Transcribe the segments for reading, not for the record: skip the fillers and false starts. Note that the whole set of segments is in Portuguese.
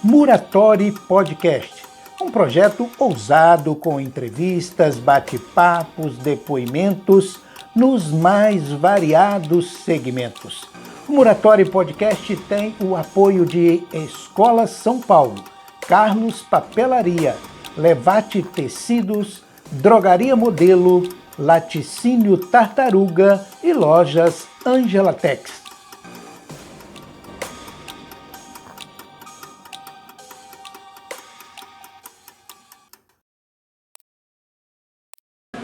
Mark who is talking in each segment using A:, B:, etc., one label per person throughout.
A: Muratori Podcast, um projeto ousado com entrevistas, bate-papos, depoimentos nos mais variados segmentos. O Muratori Podcast tem o apoio de Escola São Paulo, Carlos Papelaria, Levate Tecidos, Drogaria Modelo, Laticínio Tartaruga e Lojas Angelatex.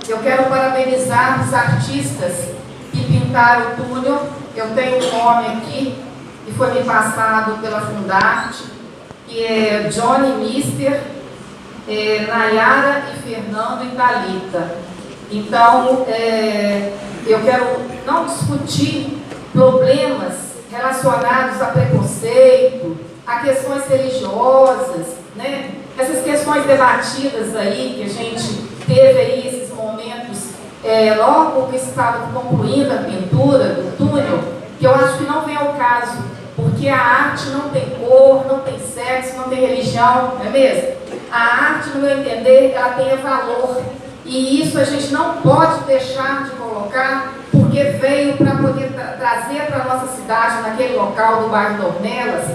B: Eu quero parabenizar os artistas que pintaram o túnel. Eu tenho um nome aqui que foi me passado pela Fundarte, que é Johnny Mister, Nayara e Fernando e Thalita. Então, eu quero não discutir problemas relacionados a preconceito, a questões religiosas, né? Essas questões debatidas aí, que a gente teve aí esses momentos, logo que estava concluindo a pintura do túnel, que eu acho que não vem ao caso, porque a arte não tem cor, não tem sexo, não tem religião, não é mesmo? A arte, no meu entender, ela tem valor, e isso a gente não pode deixar de colocar, porque veio para poder trazer para a nossa cidade, naquele local do bairro Dornelas,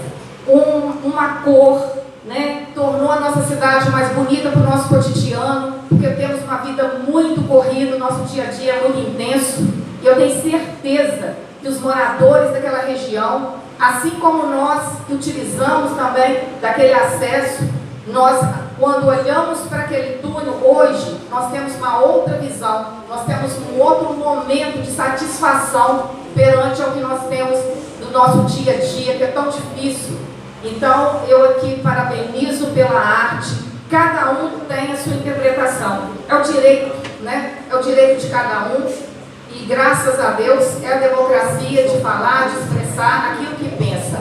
B: uma cor, né? Tornou a nossa cidade mais bonita para o nosso cotidiano, porque temos uma vida muito corrida, o nosso dia a dia é muito intenso, e eu tenho certeza que os moradores daquela região, assim como nós que utilizamos também daquele acesso, nós, quando olhamos para aquele túnel hoje, nós temos uma outra visão, nós temos um outro momento de satisfação perante ao que nós temos no nosso dia a dia, que é tão difícil. Então, eu aqui parabenizo pela arte, cada um tem a sua interpretação, é o direito, né? É o direito de cada um, e graças a Deus é a democracia de falar, de expressar aquilo que pensa,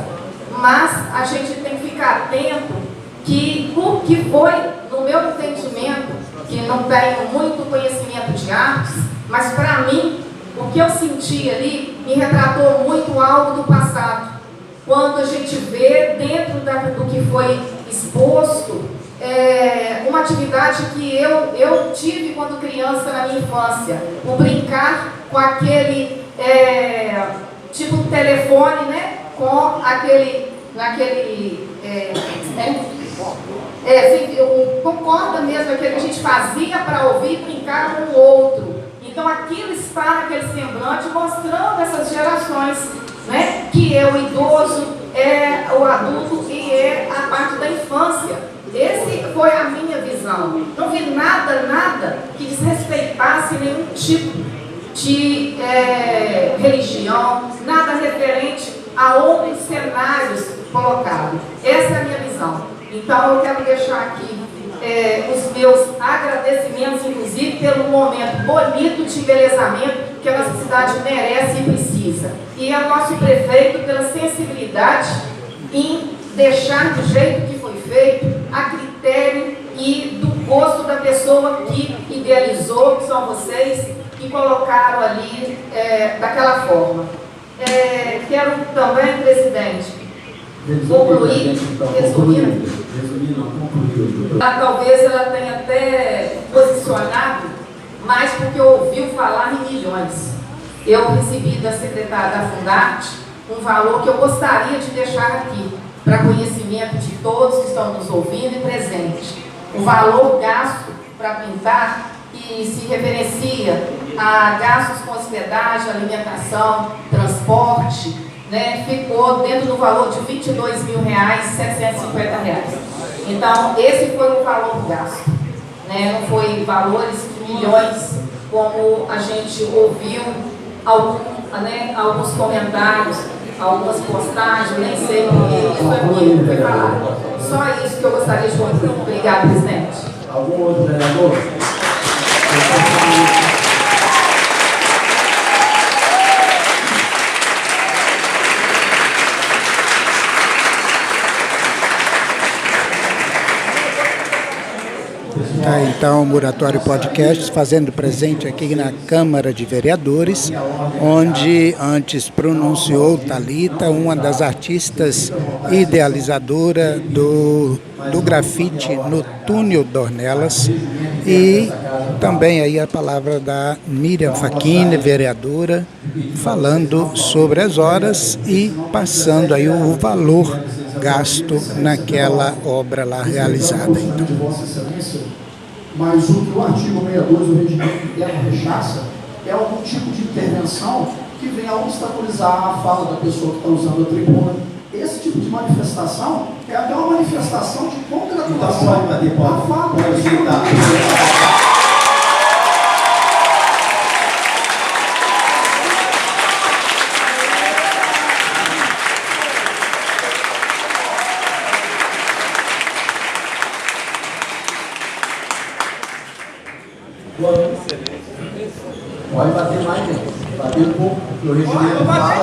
B: mas a gente tem que ficar atento que o que foi, no meu entendimento, que não tenho muito conhecimento de artes, mas para mim, o que eu senti ali me retratou muito algo do passado. Quando a gente vê dentro do que foi exposto, uma atividade que eu tive quando criança na minha infância, o brincar com aquele tipo telefone, né? Com concorda mesmo, aquele que a gente fazia para ouvir e brincar com o outro. Então aquilo está naquele semblante mostrando essas gerações, né? Que é o idoso, é o adulto e é a parte da infância. Esse foi a minha visão. Não vi nada que desrespeitasse nenhum tipo de religião, nada referente a outros cenários colocados. Essa é a minha visão. Então eu quero deixar aqui os meus agradecimentos, inclusive, pelo momento bonito de embelezamento que a nossa cidade merece e precisa. E ao nosso prefeito pela sensibilidade em deixar do jeito que foi feito, a critério e do gosto da pessoa que idealizou, que são vocês, que colocaram ali daquela forma. Quero também, presidente, concluir, resumindo. Talvez ela tenha até posicionado, mas porque ouviu falar em milhões. Eu recebi da secretária da Fundarte um valor que eu gostaria de deixar aqui, para conhecimento de todos que estão nos ouvindo e presentes. O valor gasto para pintar, que se referencia a gastos com hospedagem, alimentação, transporte, né, ficou dentro do valor de R$ 22.750. Então, esse foi o valor gasto, né? Não foi valores de milhões, como a gente ouviu alguns comentários, algumas postagens, nem sei porque isso aqui foi falado. Só isso que eu gostaria de concluir. Obrigada, presidente.
C: Algum outro vereador?
A: Então, o Muratori Podcast fazendo presente aqui na Câmara de Vereadores, onde antes pronunciou Thalita, uma das artistas idealizadora do grafite no túnel Dornelas, e também aí a palavra da Miriam Facchini, vereadora, falando sobre as horas e passando aí o valor gasto naquela obra lá realizada. Então.
C: Mas o que o artigo 62 do regimento interno rechaça é algum tipo de intervenção que venha a obstaculizar a fala da pessoa que está usando a tribuna. Esse tipo de manifestação é até uma manifestação de congratulação à fala da pessoa. Pode bater mais, gente. Bater um pouco. O regimento fala.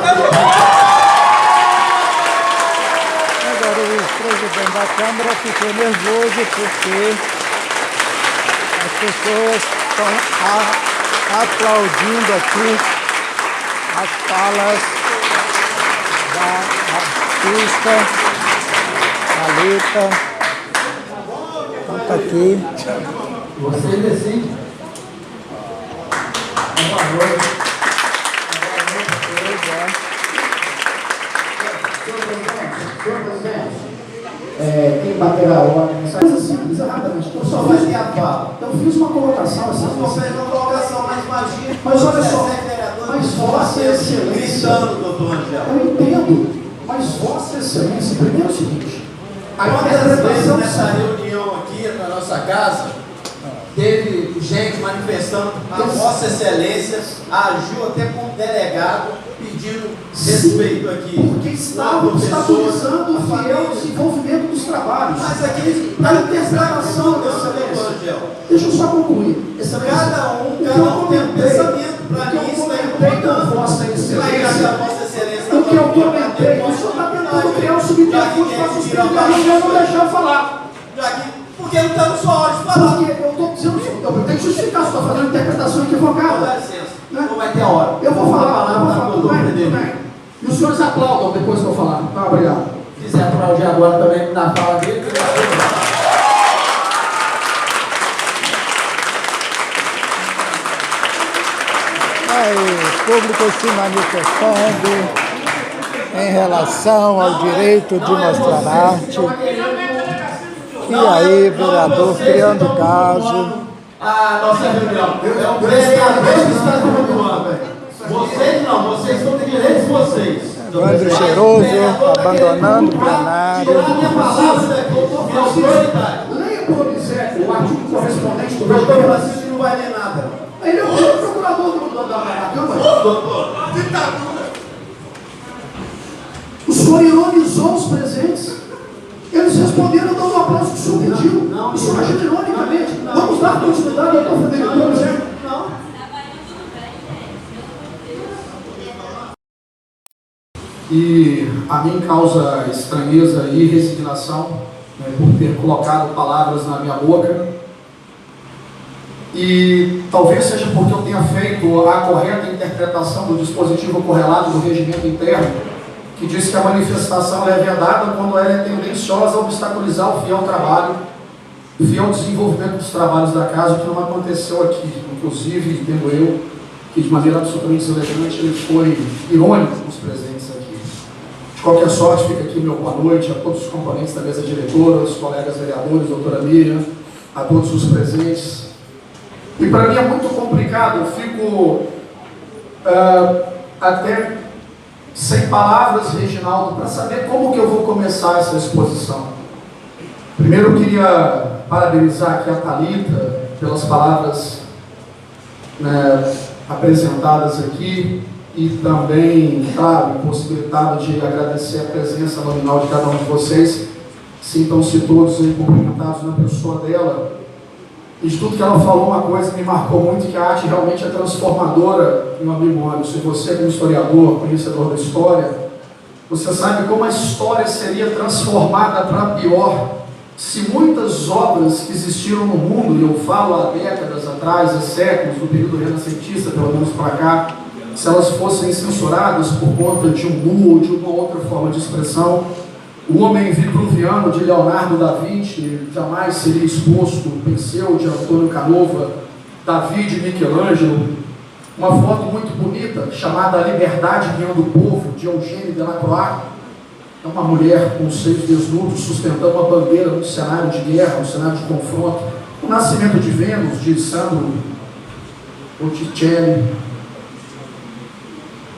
A: Agora o presidente da Câmara ficou nervoso porque as pessoas estão aplaudindo aqui as falas da artista Thalita. Então tá aqui.
C: Vocês decidem. Por favor. Senhor presidente, quem bater a ordem, coisa simples, rapidamente. Eu só fiz a fala. Eu fiz uma colocação assim.
D: Você fez uma colocação, mas imagina.
C: Mas olha só, mas Vossa Excelência.
D: Gritando, doutor Angel.
C: Eu entendo, mas Vossa Excelência, primeiro é o seguinte.
D: Quantas vezes nessa reunião aqui na nossa casa, teve gente manifestando a Vossa Excelência, agiu até como delegado, pedindo respeito aqui.
C: Porque estavam obstaculizando o fiel desenvolvimento dos trabalhos.
D: Mas aqui,
C: na interpretação da Excelência. Deixa eu só concluir.
D: Cada um tem um pensamento. Para mim, isso é importante.
C: Vossa Excelência.
D: Vossa Excelência.
C: O que eu comentei, o senhor está tentando criar um subterfúgio para suspender a reunião e não deixar eu falar.
D: Porque não está no sua hora de falar.
C: Porque eu estou dizendo isso, eu tenho que justificar, você está fazendo interpretação equivocada.
D: Dá licença, não vai ter hora.
C: Eu vou falar, tudo bem. E os senhores aplaudam depois que eu falar. Tá, obrigado.
D: Se quiser aplaudir agora também na fala dele,
A: Aí, o público se manifestando em relação ao direito de mostrar arte. E aí, vereador criando caso.
D: A nossa reunião. O vereador está continuando. Vocês não, vocês estão de direitos vocês.
A: Evandro Cheiroso abandonando o plenário.
C: Leia por obséquio o artigo correspondente do
D: Doutor
C: regimento.
D: Francisco não vai ler nada.
C: Ele é o procurador da Câmara.
D: Doutor,
C: O senhor ironizou os presentes. Eles responderam dando um aplauso que o senhor pediu. O senhor agiu ironicamente. Vamos dar continuidade, doutor Frederico Gomes.
D: não.
C: E a mim causa estranheza e resignação, né, por ter colocado palavras na minha boca. E talvez seja porque eu tenha feito a correta interpretação do dispositivo correlato do regimento interno, que diz que a manifestação é vedada quando ela é tendenciosa a obstaculizar o fiel trabalho, o fiel desenvolvimento dos trabalhos da casa, que não aconteceu aqui. Inclusive, entendo eu, que de maneira absolutamente deselegante ele foi irônico com os presentes aqui. De qualquer sorte, fica aqui meu boa noite a todos os componentes da mesa diretora, os colegas vereadores, doutora Miriam, a todos os presentes. E para mim é muito complicado, eu fico até sem palavras, Reginaldo, para saber como que eu vou começar essa exposição. Primeiro eu queria parabenizar aqui a Thalita pelas palavras, né, apresentadas aqui, e também, claro, impossibilitado de agradecer a presença nominal de cada um de vocês. Sintam-se todos aí cumprimentados na pessoa dela. E de tudo que ela falou, uma coisa que me marcou muito, que a arte realmente é transformadora, meu amigo Anderson. Se você, como historiador, conhecedor da história, você sabe como a história seria transformada para pior se muitas obras que existiram no mundo, e eu falo há décadas atrás, há séculos, no período renascentista, pelo menos para cá, se elas fossem censuradas por conta de um nu ou de uma outra forma de expressão, O Homem Vitruviano de Leonardo da Vinci jamais seria exposto. Perseu de Antônio Canova, Davi de Michelangelo. Uma foto muito bonita chamada A Liberdade Guiando o Povo, de Eugênie Delacroix. É uma mulher com os seios desnudos sustentando uma bandeira num cenário de guerra, num cenário de confronto. O Nascimento de Vênus, de Sandro Botticelli.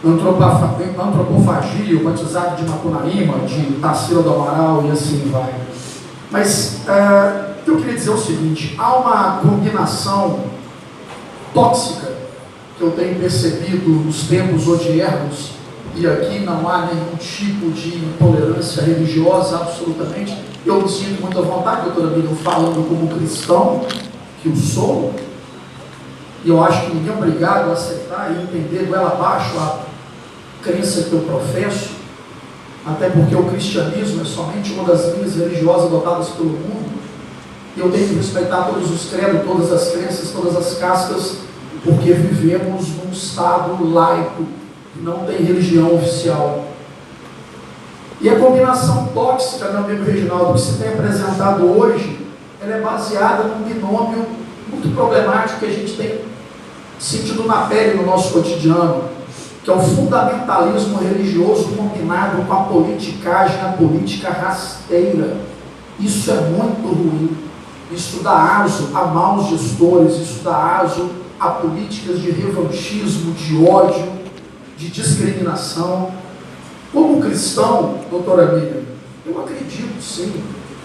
C: Antropofagia, o Batizado de Macunaíma, de Tarsila do Amaral, e assim vai. Mas eu queria dizer o seguinte: há uma combinação tóxica que eu tenho percebido nos tempos odiernos, e aqui não há nenhum tipo de intolerância religiosa, absolutamente. Eu me sinto muito à vontade, doutora Miriam, falando como cristão, que eu sou, e eu acho que ninguém é obrigado a aceitar e entender goela abaixo a crença que eu professo, até porque o cristianismo é somente uma das linhas religiosas adotadas pelo mundo, e eu tenho que respeitar todos os credos, todas as crenças, todas as castas, porque vivemos num estado laico, que não tem religião oficial. E a combinação tóxica, meu amigo Reginaldo, que se tem apresentado hoje, ela é baseada num binômio muito problemático que a gente tem sentido na pele no nosso cotidiano, que é o fundamentalismo religioso combinado com a politicagem, a política rasteira. Isso é muito ruim. Isso dá aso a maus gestores, isso dá aso a políticas de revanchismo, de ódio, de discriminação. Como cristão, doutora Miriam, eu acredito sim,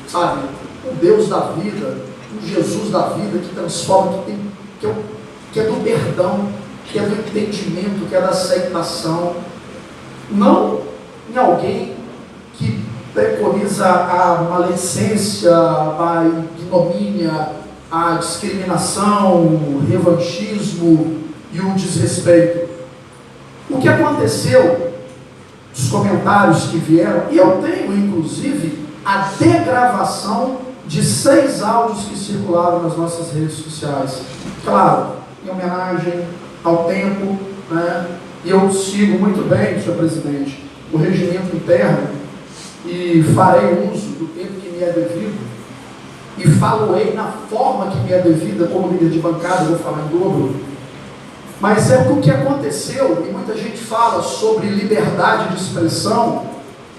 C: sabe, um Deus da vida, um Jesus da vida que transforma, que é do perdão, que é do entendimento, que é da aceitação, não em alguém que preconiza a maledicência, a ignomínia, a discriminação, o revanchismo e o desrespeito. O que aconteceu, os comentários que vieram, e eu tenho inclusive a degravação de 6 áudios que circularam nas nossas redes sociais, claro, em homenagem ao tempo, né? E eu sigo muito bem, senhor presidente, o regimento interno e farei uso do tempo que me é devido e faloei na forma que me é devida como líder de bancada, vou falar em dobro. Mas é o que aconteceu, e muita gente fala sobre liberdade de expressão,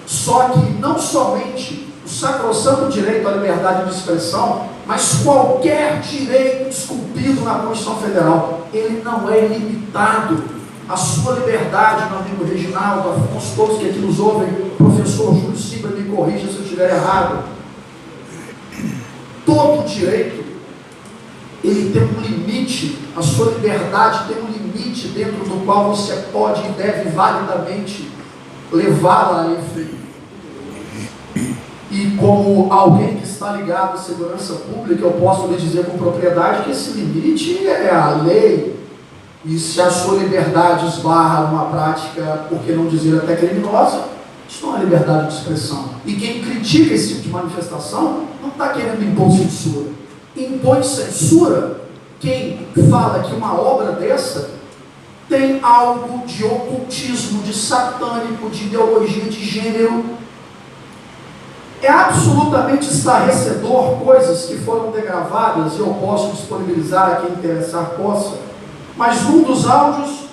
C: só que não somente o sacrossanto direito à liberdade de expressão, mas qualquer direito esculpido na Constituição Federal, ele não é ilimitado. A sua liberdade, meu amigo Reginaldo, Afonso, todos que aqui nos ouvem, professor Júlio Silva, me corrija se eu estiver errado. Todo direito, ele tem um limite, a sua liberdade tem um limite dentro do qual você pode e deve validamente levá-la a efeito. E como alguém que está ligado à segurança pública, eu posso lhe dizer com propriedade que esse limite é a lei. E se a sua liberdade esbarra numa prática, por que não dizer até criminosa, isso não é liberdade de expressão. E quem critica esse tipo de manifestação não está querendo impor censura. Impõe censura quem fala que uma obra dessa tem algo de ocultismo, de satânico, de ideologia de gênero. É absolutamente estarrecedor coisas que foram degravadas, e eu posso disponibilizar a quem interessar possa, mas num dos áudios,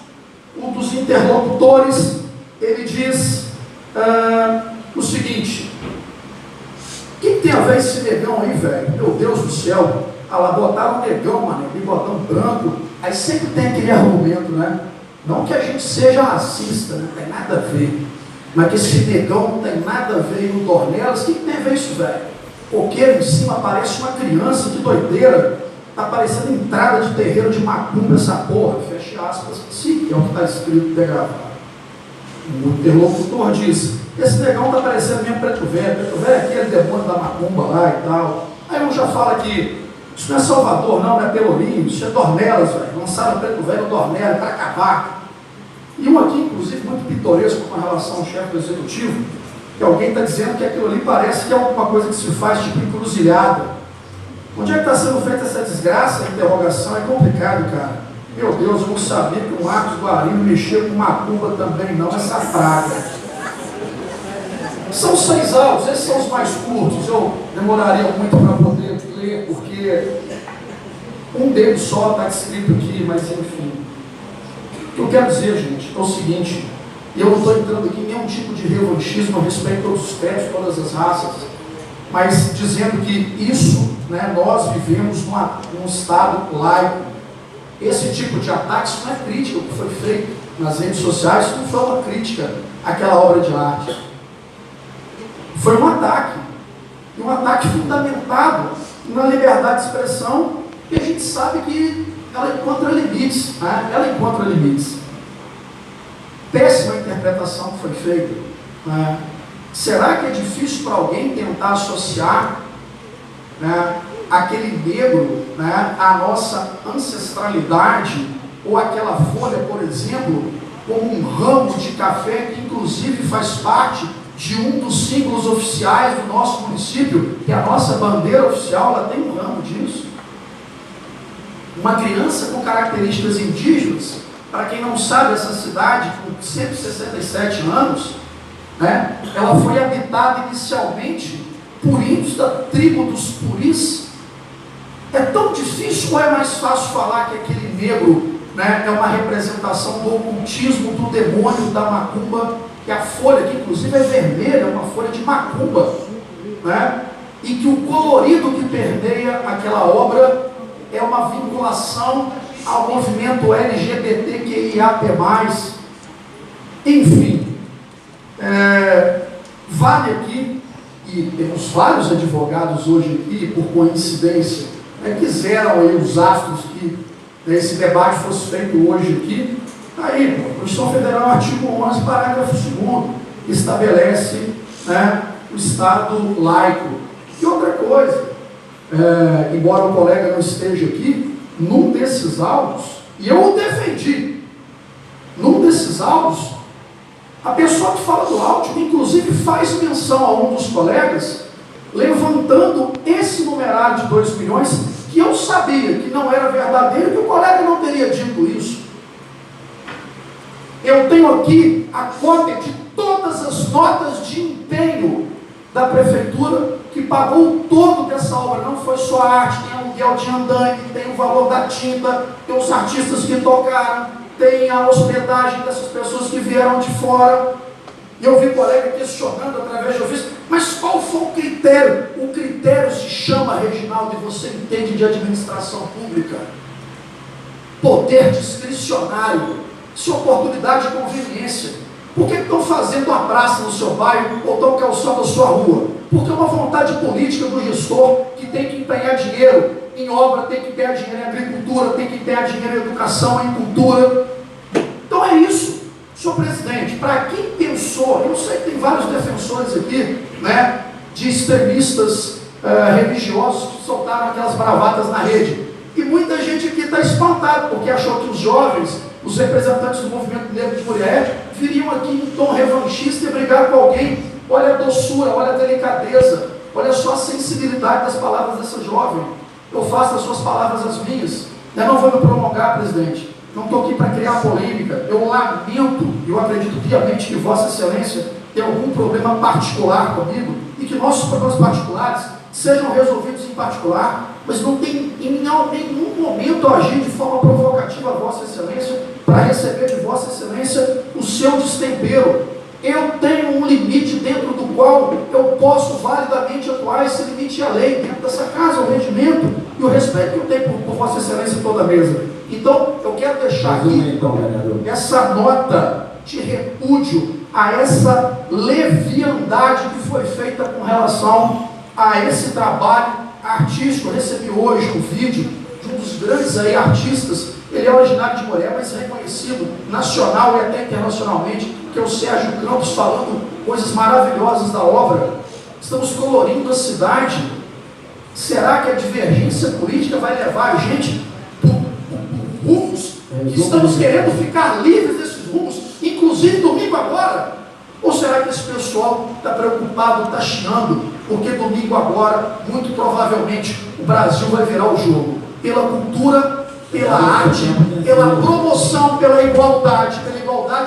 C: um dos interlocutores, ele diz o seguinte: o que tem a ver esse negão aí, velho? Meu Deus do céu, lá botaram um negão, mano, bigodão branco, aí sempre tem aquele argumento, né? Não que a gente seja racista, não tem nada a ver, mas que esse negão não tem nada a ver no Dornelas. O que tem a ver isso, velho? Coqueiro em cima parece uma criança, que doideira, tá parecendo entrada de terreiro de macumba essa porra, fecha aspas, sim, é o que está escrito degravado. O interlocutor diz: esse negão está parecendo mesmo preto velho é aquele demônio da macumba lá e tal. Aí um já fala que isso não é Salvador, não é Pelourinho, isso é Dornelas, velho. Lançaram preto velho no Dornelas para acabar. E um aqui, inclusive, muito pitoresco com relação ao chefe do executivo, que alguém está dizendo que aquilo ali parece que é alguma coisa que se faz tipo encruzilhada. Onde é que está sendo feita essa desgraça? A interrogação é complicado, cara. Meu Deus, eu não sabia que o Marcos Guarino mexia com macumba também, não, essa praga. São 6 autos, esses são os mais curtos, eu demoraria muito para poder ler, porque um deles só está escrito aqui, mas enfim. O que eu quero dizer, gente, é o seguinte, e eu não estou entrando aqui em nenhum tipo de revanchismo a respeito de todos os povos, todas as raças, mas dizendo que isso, né, nós vivemos num estado laico. Esse tipo de ataque, isso não é crítica, o que foi feito nas redes sociais, isso não foi uma crítica àquela obra de arte. Foi um ataque fundamentado na liberdade de expressão, e a gente sabe que ela encontra limites, né? Ela encontra limites. Péssima interpretação que foi feita. Né? Será que é difícil para alguém tentar associar, né, aquele negro, né, à nossa ancestralidade, ou aquela folha, por exemplo, como um ramo de café que inclusive faz parte de um dos símbolos oficiais do nosso município, que a nossa bandeira oficial, ela tem um ramo disso? Uma criança com características indígenas, para quem não sabe, essa cidade com 167 anos, né, ela foi habitada inicialmente por índios da tribo dos Puris. É tão difícil ou é mais fácil falar que aquele negro, né, é uma representação do ocultismo, do demônio, da macumba, que a folha, que inclusive é vermelha, é uma folha de macumba, né, e que o colorido que permeia aquela obra é uma vinculação ao movimento LGBTQIAP+. Enfim, vale aqui, e temos vários advogados hoje aqui, por coincidência, quiseram aí os astros que esse debate fosse feito hoje aqui. Aí, a Constituição Federal, artigo 11, parágrafo 2º, estabelece, né, o Estado laico. E outra coisa, embora o colega não esteja aqui, num desses autos, e eu o defendi, num desses autos, a pessoa que fala do áudio, inclusive faz menção a um dos colegas, levantando esse numerário de 2 milhões, que eu sabia que não era verdadeiro, que o colega não teria dito isso. Eu tenho aqui a cópia de todas as notas de empenho da prefeitura, que pagou o todo dessa obra. Não foi só a arte, tem aluguel de andaime, tem o valor da tinta, tem os artistas que tocaram, tem a hospedagem dessas pessoas que vieram de fora. E eu vi o colega questionando através de ofício, mas qual foi o critério? O critério se chama, Reginaldo, e você entende de administração pública, poder discricionário, se oportunidade e conveniência. Por que estão fazendo uma praça no seu bairro ou estão calçando a sua rua? Porque é uma vontade política do gestor que tem que empenhar dinheiro em obra, tem que empenhar dinheiro em agricultura, tem que empenhar dinheiro em educação, em cultura. Então é isso, senhor presidente. Para quem pensou, eu sei que tem vários defensores aqui, né, de extremistas religiosos que soltaram aquelas bravatas na rede. E muita gente aqui está espantada, porque achou que os jovens, os representantes do movimento negro de Murié, viriam aqui em tom revanchista e brigar com alguém. Olha a doçura, olha a delicadeza, olha só a sensibilidade das palavras dessa jovem. Eu faço as suas palavras as minhas. Eu não vou me prolongar, presidente. Não estou aqui para criar polêmica. Eu lamento, eu acredito piamente que Vossa Excelência tem algum problema particular comigo e que nossos problemas particulares sejam resolvidos em particular, mas não tem em nenhum momento agir de forma provocativa a Vossa Excelência para receber de Vossa Excelência o seu destempero. Eu tenho um limite dentro do qual eu posso validamente atuar. Esse limite é a lei, dentro dessa casa, o regimento e o respeito que eu tenho por Vossa Excelência em toda a mesa. Então, eu quero deixar aqui essa nota de repúdio a essa leviandade que foi feita com relação a esse trabalho artístico. Eu recebi hoje um vídeo de um dos grandes aí artistas, ele é originário de Murié, mas reconhecido nacional e até internacionalmente, que é o Sérgio Campos, falando coisas maravilhosas da obra. Estamos colorindo a cidade. Será que a divergência política vai levar a gente por rumos que estamos querendo ficar livres desses rumos, inclusive domingo agora? Ou será que esse pessoal está preocupado, está chiando, porque domingo agora, muito provavelmente, o Brasil vai virar o jogo pela cultura, pela arte, pela promoção, pela igualdade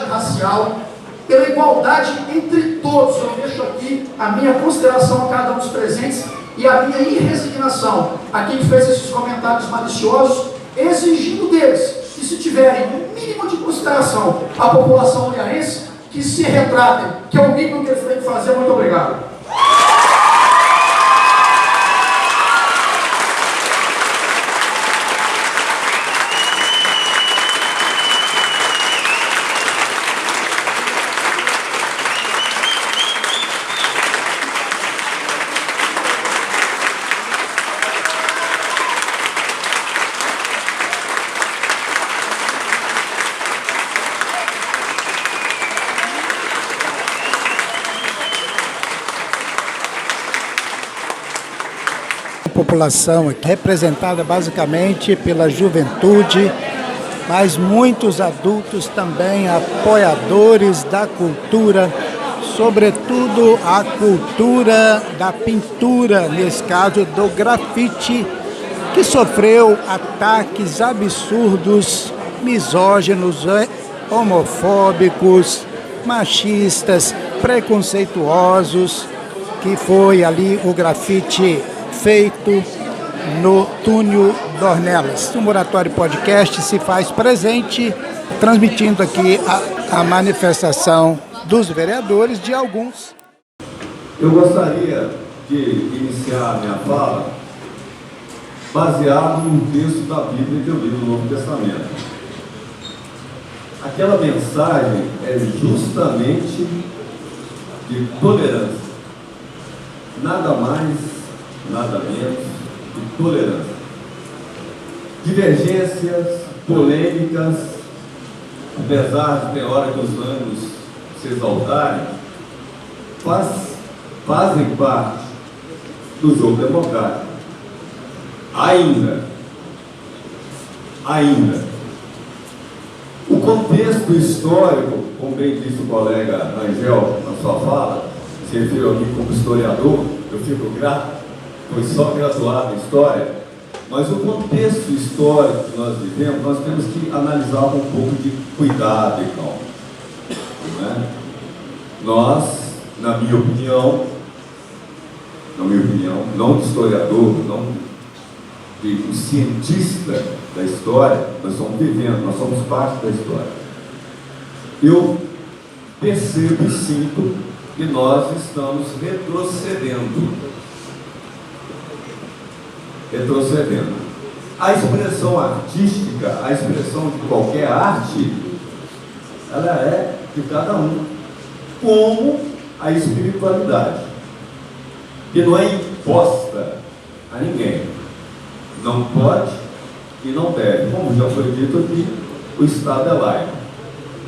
C: racial, pela igualdade entre todos. Eu deixo aqui a minha consideração a cada um dos presentes e a minha irresignação a quem fez esses comentários maliciosos, exigindo deles que, se tiverem um mínimo de consideração à população uniarense, que se retratem, que é o mínimo que eles têm que fazer. Muito obrigado.
A: População aqui, representada basicamente pela juventude, mas muitos adultos também, apoiadores da cultura, sobretudo a cultura da pintura, nesse caso do grafite, que sofreu ataques absurdos, misóginos, homofóbicos, machistas, preconceituosos, que foi ali o grafite feito no Túnio Dornelas. O Moratório Podcast se faz presente, transmitindo aqui a manifestação dos vereadores, de alguns.
E: Eu gostaria de iniciar a minha fala baseado num texto da Bíblia que eu li no Novo Testamento. Aquela mensagem é justamente de tolerância. Nada mais, nada menos de tolerância. Divergências, polêmicas, apesar de ter hora que os ânimos se exaltarem, fazem parte do jogo democrático. Ainda, o contexto histórico, como bem disse o colega Angel na sua fala, se referiu a mim como historiador, eu fico grato, foi só graduado em história, mas o contexto histórico que nós vivemos, nós temos que analisar com um pouco de cuidado e calma. Né? Nós, na minha opinião, não de historiador, não de cientista da história, nós estamos vivendo, nós somos parte da história. Eu percebo e sinto que nós estamos retrocedendo. A expressão artística, a expressão de qualquer arte, ela é de cada um, como a espiritualidade, que não é imposta a ninguém. Não pode e não deve. Como já foi dito aqui, o Estado é laico.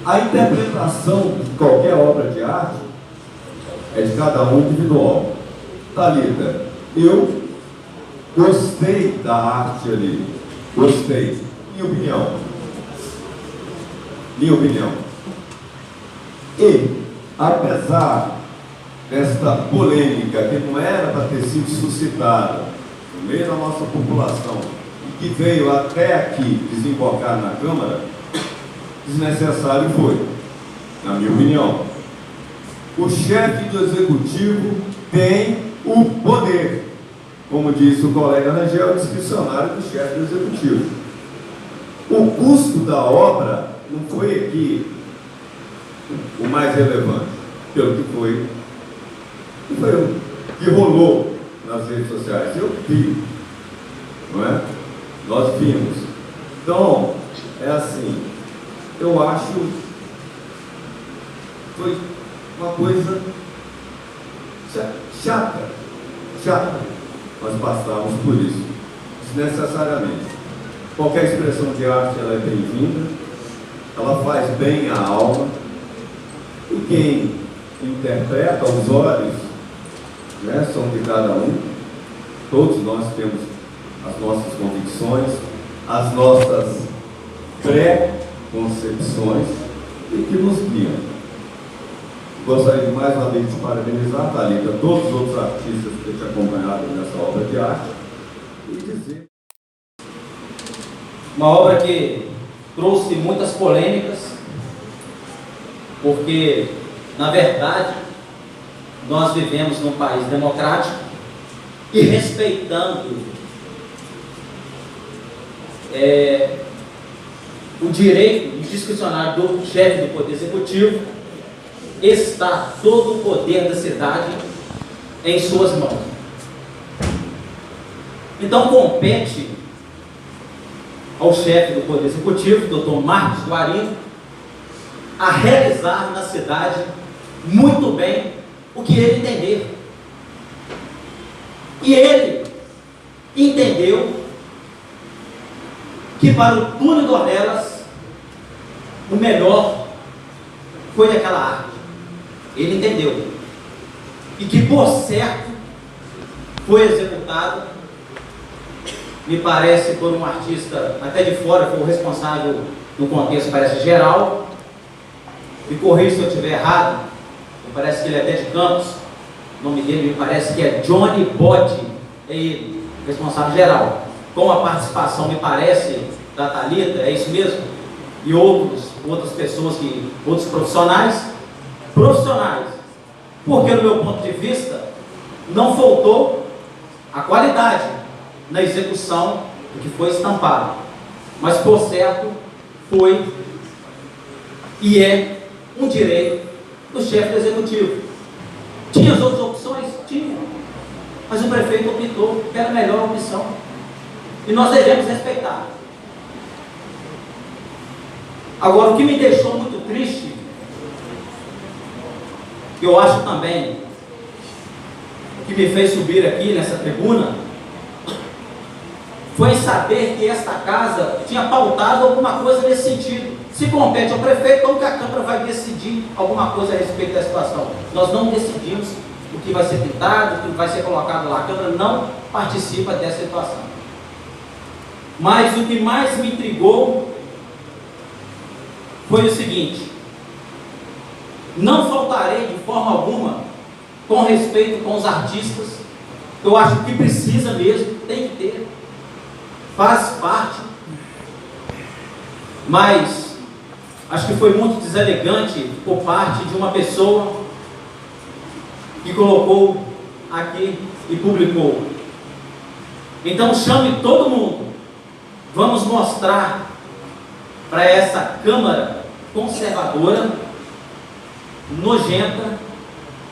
E: A interpretação de qualquer obra de arte é de cada um individual. Thalita, eu gostei da arte ali. Gostei. Minha opinião. E, apesar desta polêmica que não era para ter sido suscitada no meio da nossa população e que veio até aqui desembocar na Câmara, desnecessário foi, na minha opinião. O chefe do Executivo tem o poder, como disse o colega Rangel, discricionário do chefe do Executivo. O custo da obra não foi aqui o mais relevante, pelo que foi o que rolou nas redes sociais. Eu vi, não é? Nós vimos. Então, é assim, eu acho que foi uma coisa chata. Nós passamos por isso, desnecessariamente. Qualquer expressão de arte, ela é bem-vinda, ela faz bem à alma, e quem interpreta, os olhos, né, são de cada um. Todos nós temos as nossas convicções, as nossas pré-concepções, e que nos guiam. Gostaria de mais uma vez de parabenizar a Thalita, todos os outros artistas que têm te acompanhado nessa obra de arte, e dizer...
F: Uma obra que trouxe muitas polêmicas, porque Na verdade, nós vivemos num país democrático e respeitando o direito indiscricionário do chefe do Poder Executivo, está todo o poder da cidade em suas mãos. Então compete ao chefe do Poder Executivo, Dr. Marcos Guarino, a realizar na cidade muito bem o que ele entender. E ele entendeu que para o túnel do Ornelas, o melhor foi aquela arte. Ele entendeu. E que, por certo, foi executado, me parece, por um artista até de fora, foi o responsável no contexto, parece, geral. Me corrija se eu estiver errado, me parece que ele é até de Campos, o nome dele me parece que é Johnny Botti, é ele, responsável geral. Com a participação, me parece, da Thalita, é isso mesmo? E outras pessoas, outros profissionais, porque no meu ponto de vista, não faltou a qualidade na execução do que foi estampado, mas por certo, foi e é um direito do chefe do executivo. Tinha as outras opções? Tinha, mas o prefeito optou que era a melhor opção, e nós devemos respeitar. Agora, o que me deixou muito triste, que eu acho também que me fez subir aqui nessa tribuna, foi saber que esta casa tinha pautado alguma coisa nesse sentido. Se compete ao prefeito, então que a Câmara vai decidir alguma coisa a respeito da situação. Nós não decidimos o que vai ser pintado, o que vai ser colocado lá. A Câmara não participa dessa situação. Mas o que mais me intrigou foi o seguinte: não faltarei de forma alguma com respeito com os artistas, que eu acho que precisa mesmo, tem que ter, faz parte, mas acho que foi muito deselegante por parte de uma pessoa que colocou aqui e publicou. Então chame todo mundo, vamos mostrar para essa Câmara conservadora, nojenta,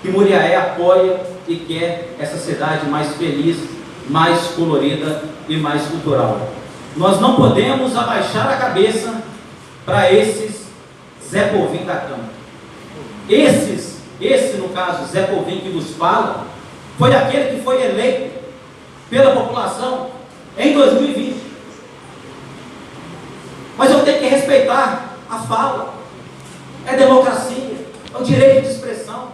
F: que Muriaé apoia e quer essa cidade mais feliz, mais colorida e mais cultural. Nós não podemos abaixar a cabeça para esses Zé Povinho da Câmara. Esse no caso, Zé Povinho que nos fala, foi aquele que foi eleito pela população em 2020. Mas eu tenho que respeitar a fala, é democracia, é o direito de expressão.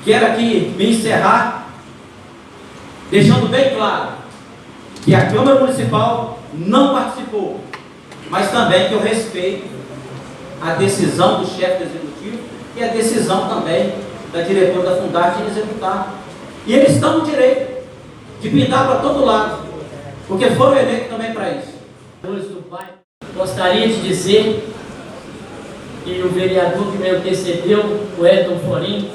F: Quero aqui me encerrar deixando bem claro que a Câmara Municipal não participou, mas também que eu respeito a decisão do chefe do executivo e a decisão também da diretora da Fundarte de executar. E eles estão no direito de pintar para todo lado, porque foram eleitos também para isso.
G: Gostaria de dizer que o vereador que me antecedeu, o Elton Florim,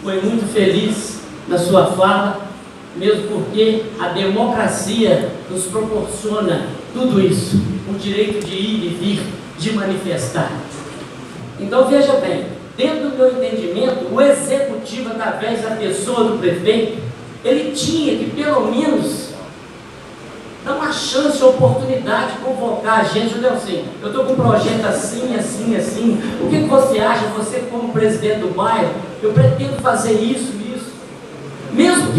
G: foi muito feliz na sua fala, mesmo porque a democracia nos proporciona tudo isso, o direito de ir e vir, de manifestar. Então veja bem, dentro do meu entendimento, o executivo, através da pessoa do prefeito, ele tinha que pelo menos dar uma chance, uma oportunidade de convocar a gente. Olha assim, eu estou com um projeto assim, assim, assim, o que você acha, você como presidente do bairro, eu pretendo fazer isso, mesmo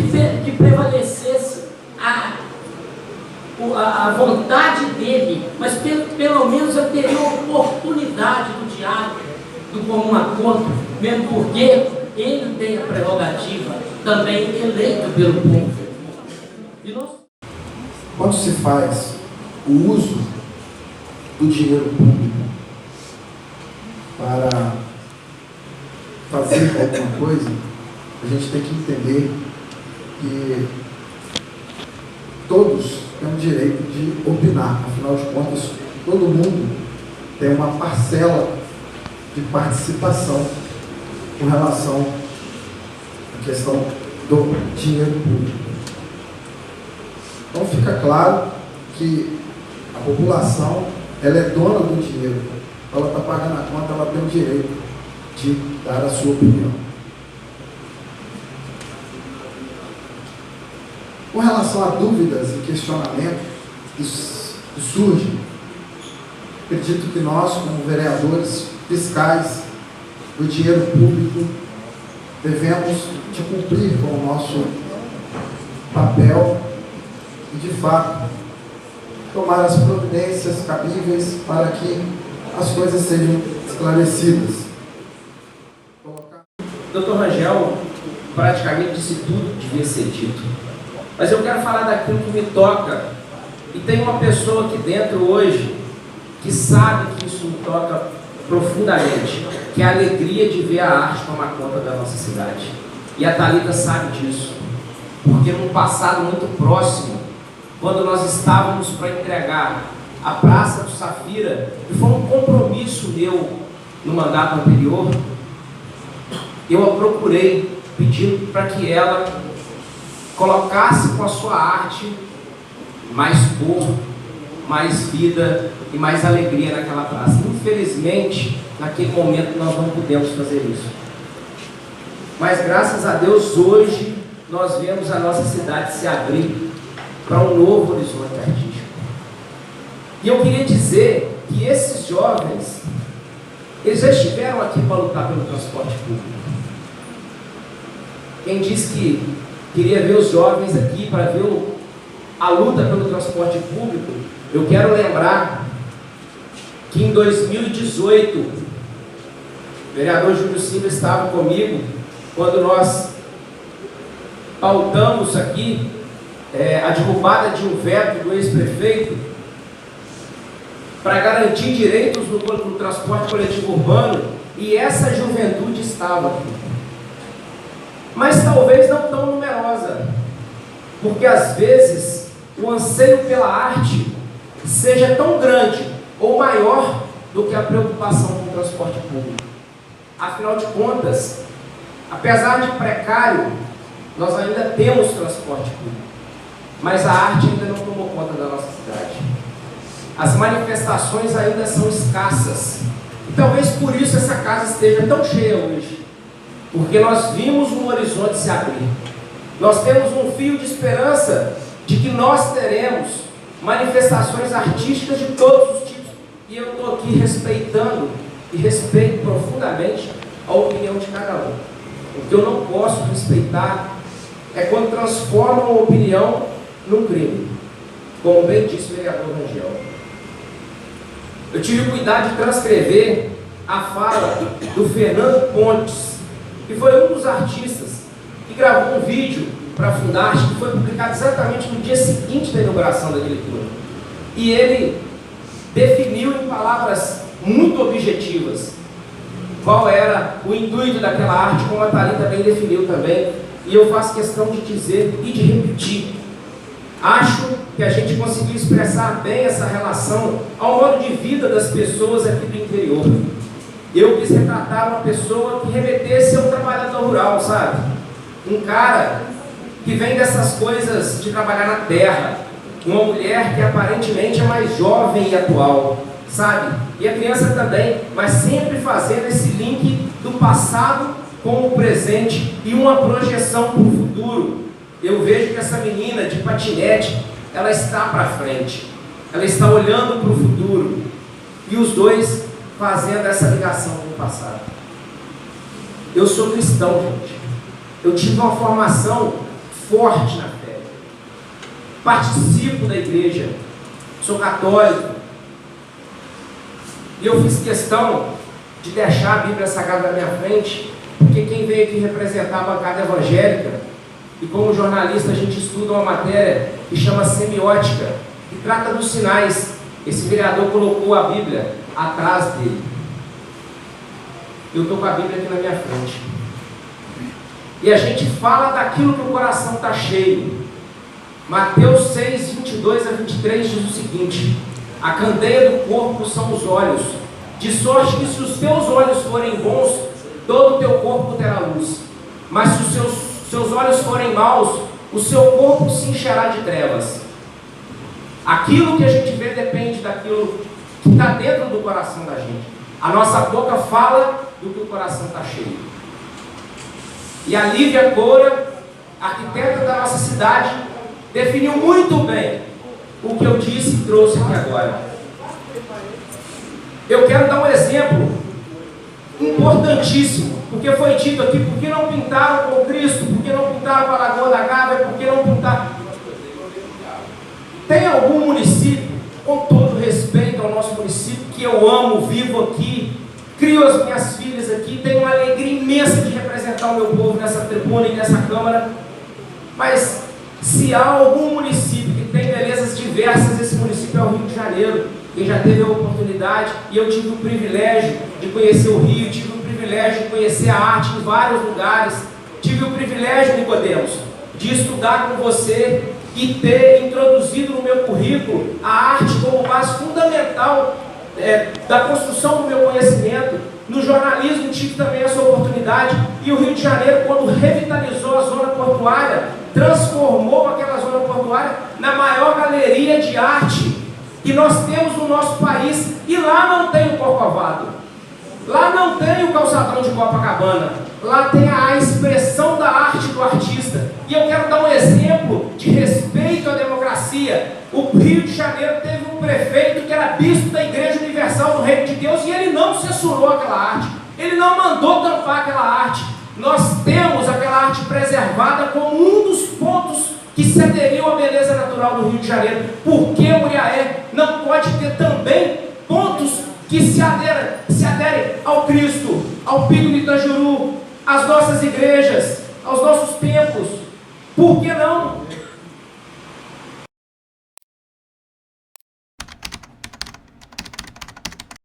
G: que prevalecesse a vontade dele, mas pelo menos eu teria a oportunidade do diálogo, do comum acordo, mesmo porque ele tem a prerrogativa também eleito pelo povo. E nós...
C: Quando se faz o uso do dinheiro público para fazer alguma coisa, a gente tem que entender que todos temos direito de opinar. Afinal de contas, todo mundo tem uma parcela de participação com relação à questão do dinheiro público. Então fica claro que a população, ela é dona do dinheiro, ela está pagando a conta, ela tem o direito de dar a sua opinião. Com relação a dúvidas e questionamentos que surgem, acredito que nós, como vereadores fiscais do dinheiro público, devemos de cumprir com o nosso papel e, de fato, tomar as providências cabíveis para que as coisas sejam esclarecidas.
H: Dr. Rangel praticamente disse tudo que devia ser dito. Mas eu quero falar daquilo que me toca. E tem uma pessoa aqui dentro hoje que sabe que isso me toca profundamente, que é a alegria de ver a arte tomar conta da nossa cidade. E a Thalita sabe disso, porque num passado muito próximo, quando nós estávamos para entregar a Praça do Safira, e foi um compromisso meu no mandato anterior, eu a procurei pedindo para que ela colocasse com a sua arte mais cor, mais vida e mais alegria naquela praça. Infelizmente, naquele momento nós não pudemos fazer isso. Mas graças a Deus, hoje nós vemos a nossa cidade se abrir para um novo horizonte artístico. E eu queria dizer que esses jovens, eles já estiveram aqui para lutar pelo transporte público. Quem disse que queria ver os jovens aqui para ver a luta pelo transporte público, eu quero lembrar que em 2018, o vereador Júlio Silva estava comigo quando nós pautamos aqui a derrubada de um veto do ex-prefeito para garantir direitos no transporte coletivo urbano, e essa juventude estava aqui. Mas talvez não tão numerosa, porque às vezes o anseio pela arte seja tão grande ou maior do que a preocupação com o transporte público. Afinal de contas, apesar de precário, nós ainda temos transporte público, mas a arte ainda não tomou conta da nossa cidade. As manifestações ainda são escassas, e talvez por isso essa casa esteja tão cheia hoje, porque nós vimos um horizonte se abrir. Nós temos um fio de esperança de que nós teremos manifestações artísticas de todos os tipos. E eu estou aqui respeitando e respeito profundamente a opinião de cada um. O que eu não posso respeitar é quando transformam a opinião num crime, como bem disse o vereador Rangel. Eu tive o cuidado de transcrever a fala do Fernando Pontes, que foi um dos artistas que gravou um vídeo para a Fundarte, que foi publicado exatamente no dia seguinte da inauguração da agricultura. E ele definiu em palavras muito objetivas qual era o intuito daquela arte, como a Thalita bem definiu também, e eu faço questão de dizer e de repetir. Acho que a gente conseguiu expressar bem essa relação ao modo de vida das pessoas aqui do interior. Eu quis retratar uma pessoa que remetesse ao trabalhador rural, sabe? Um cara que vem dessas coisas de trabalhar na terra, uma mulher que aparentemente é mais jovem e atual, sabe? E a criança também, mas sempre fazendo esse link do passado com o presente e uma projeção para o futuro. Eu vejo que essa menina de patinete, ela está para frente, ela está olhando para o futuro, e os dois fazendo essa ligação com o passado. Eu sou cristão, gente. Eu tive uma formação forte na fé. Participo da igreja. Sou católico. E eu fiz questão de deixar a Bíblia Sagrada na minha frente, porque quem veio aqui representar a bancada evangélica, e como jornalista a gente estuda uma matéria que chama semiótica, que trata dos sinais. Esse vereador colocou a Bíblia atrás dele. Eu estou com a Bíblia aqui na minha frente. E a gente fala daquilo que o coração está cheio. Mateus 6, 22 a 23 diz o seguinte: a candeia do corpo são os olhos. de sorte que se os teus olhos forem bons, todo o teu corpo terá luz. Mas se os seus olhos forem maus, o seu corpo se encherá de trevas. Aquilo que a gente vê depende daquilo que está dentro do coração da gente. A nossa boca fala do que o coração está cheio. E a Lívia Coura, arquiteta da nossa cidade, definiu muito bem o que eu disse e trouxe aqui agora. Eu quero dar um exemplo importantíssimo, porque foi dito aqui: por que não pintaram com Cristo? Por que não pintaram com a Lagoa da Gávea? Por que não pintaram? Tem algum município, com todo respeito ao nosso município, que eu amo, vivo aqui, crio as minhas filhas aqui, tenho uma alegria imensa de representar o meu povo nessa tribuna e nessa Câmara, mas se há algum município que tem belezas diversas, esse município é o Rio de Janeiro. Quem já teve a oportunidade, e eu tive o privilégio de conhecer o Rio, tive o privilégio de conhecer a arte em vários lugares, tive o privilégio, Nicodemos, de estudar com você e ter introduzido no meu currículo a arte como base fundamental da construção do meu conhecimento. No jornalismo tive também essa oportunidade, e o Rio de Janeiro, quando revitalizou a zona portuária, transformou aquela zona portuária na maior galeria de arte que nós temos no nosso país, e lá não tem o Corcovado, lá não tem o calçadão de Copacabana, lá tem a expressão da arte do artista. E eu quero dar um exemplo de respeito à democracia. O Rio de Janeiro teve um prefeito que era bispo da Igreja Universal do Reino de Deus, e ele não censurou aquela arte, ele não mandou tampar aquela arte. Nós temos aquela arte preservada como um dos pontos que se aderiu à beleza natural do Rio de Janeiro. Por que Muriaé não pode ter também pontos que se aderem ao Cristo, ao Pico do Itajuru, às nossas igrejas, aos nossos templos? Por que não?